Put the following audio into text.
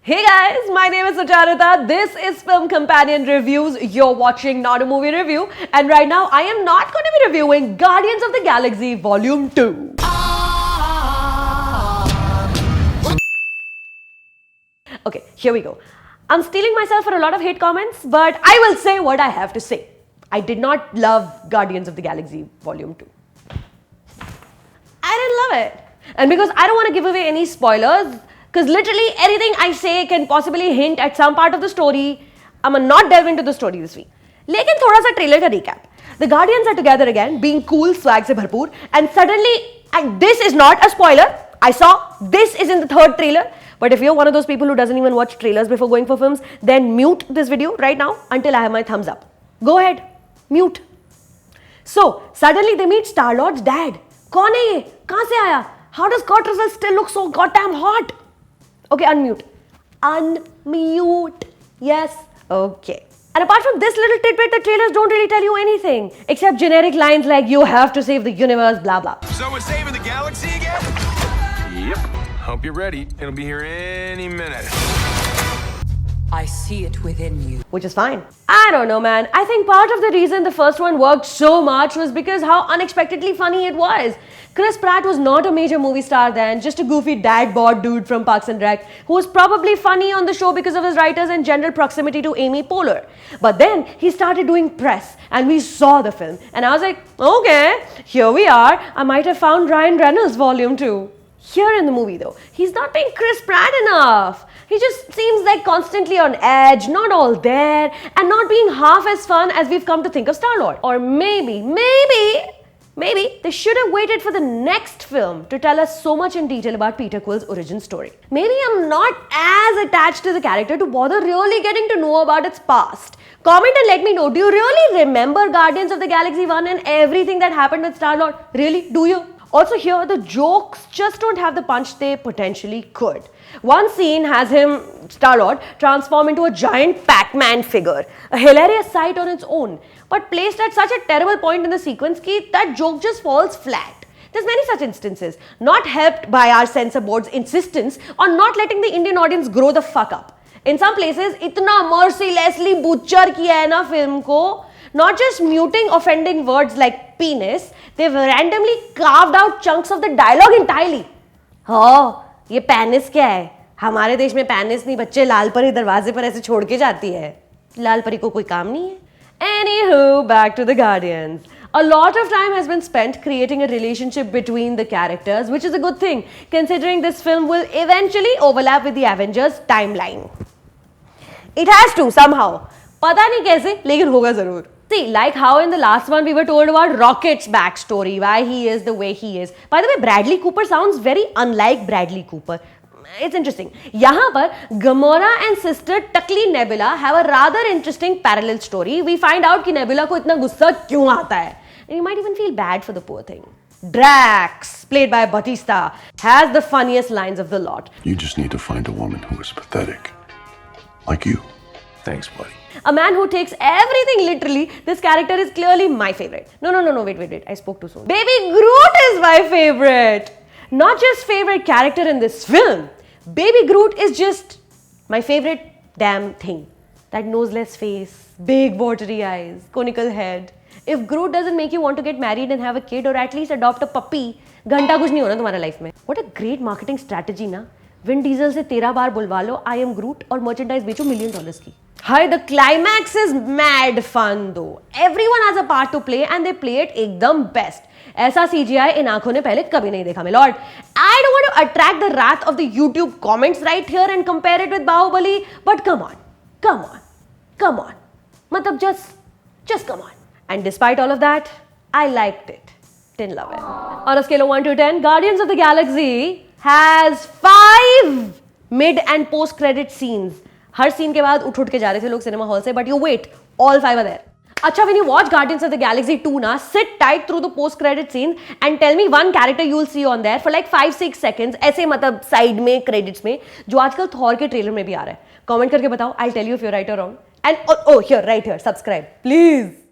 Hey guys, my name is Sucharita. This is Film Companion Reviews. You're watching Not a Movie Review, and right now I am not going to be reviewing Guardians of the Galaxy Volume 2. Okay, here we go. I'm stealing myself for a lot of hate comments, but I will say what I have to say. I did not love Guardians of the Galaxy Volume 2. I didn't love it. And because I don't want to give away any spoilers, because literally anything I say can possibly hint at some part of the story, I'm gonna not delve into the story this week. लेकिन थोड़ा सा trailer का recap. The Guardians are together again, being cool, swag से भरपूर, and suddenly, and this is not a spoiler, I saw this is in the third trailer, but if you're one of those people who doesn't even watch trailers before going for films, then mute this video right now until I have my thumbs up. Go ahead, mute. So, suddenly they meet Star-Lord's dad. कौन है ये? कहाँ से आया? How does Kurt Russell still look so goddamn hot? Okay, unmute. Unmute. Yes. Okay. And apart from this little tidbit, the trailers don't really tell you anything except generic lines like you have to save the universe, blah blah. So we're saving the galaxy again? Yep. Hope you're ready. It'll be here any minute. I see it within you. Which is fine. I don't know, man. I think part of the reason the first one worked so much was because how unexpectedly funny it was. Chris Pratt was not a major movie star then, just a goofy dad bod dude from Parks and Rec who was probably funny on the show because of his writers and general proximity to Amy Poehler. But then he started doing press and we saw the film and I was like, okay, here we are. I might have found Ryan Reynolds Volume 2. Here in the movie though, he's not being Chris Pratt enough. He just seems like constantly on edge, not all there, and not being half as fun as we've come to think of Star-Lord. Or maybe they should have waited for the next film to tell us so much in detail about Peter Quill's origin story. Maybe I'm not as attached to the character to bother really getting to know about its past. Comment and let me know, do you really remember Guardians of the Galaxy 1 and everything that happened with Star-Lord? Really? Do you? Also here, the jokes just don't have the punch they potentially could. One scene has him, Star-Lord, transform into a giant Pac-Man figure. A hilarious sight on its own, but placed at such a terrible point in the sequence that joke just falls flat. There's many such instances, not helped by our censor board's insistence on not letting the Indian audience grow the fuck up. In some places, इतना mercilessly butcher किया है ना film को, not just muting offending words like penis, they've randomly carved out chunks of the dialogue entirely. Oh, ये penis क्या है? हमारे देश में पेनिस नहीं, बच्चे लाल परी दरवाजे पर ऐसे छोड़ के जाती है. लाल परी को कोई काम नहीं है. Anywho, back to the Guardians. A lot of time has been spent creating a relationship between the characters, which is a good thing, considering this film will eventually overlap with the Avengers timeline. It has to somehow. पता नहीं कैसे, लेकिन होगा जरूर. See, like how in the last one we were told about Rocket's backstory, why he is the way he is. By the way, Bradley Cooper sounds very unlike Bradley Cooper. It's interesting. यहाँ पर Gamora and sister Takli Nebula have a rather interesting parallel story. We find out कि Nebula को इतना गुस्सा क्यों आता है. And you might even feel bad for the poor thing. Drax, played by Bautista, has the funniest lines of the lot. You just need to find a woman who is pathetic. Like you. Thanks, buddy. A man who takes everything literally, this character is clearly my favorite. No, wait, I spoke too soon. Baby Groot is my favorite. Not just favorite character in this film. Baby Groot is just my favorite damn thing. That noseless face, big watery eyes, conical head. If Groot doesn't make you want to get married and have a kid or at least adopt a puppy, घंटा कुछ नहीं होना तुम्हारा life में. What a great marketing strategy ना. Vin Diesel से 13 बार बुलवा लो I am Groot और merchandise बेचो $1 million की. Hi, the climax is mad fun though. Everyone has a part to play and they play it एकदम best. ऐसा CGI इन आंखों ने पहले कभी नहीं देखा, my lord. I don't want to attract the wrath of the YouTube comments right here and compare it with Bahubali, but come on. मतलब just come on. And despite all of that, I liked it. Didn't love it. On a scale of 1 to 10, Guardians of the Galaxy has 5 mid and post credit scenes. हर scene के बाद उठ के जा रहे थे लोग सिनेमा हॉल से, but you wait, all 5 are there. अच्छा, when you watch Guardians of the Galaxy 2 ना, sit tight through the post credit scenes and tell me one character you will see on there for like 5-6 seconds, ऐसे मतलब side में credits में, जो आजकल Thor के trailer में भी आ रहा है. कमेंट करके बताओ, I'll tell you if you're right or wrong. And oh here, right here, subscribe, please.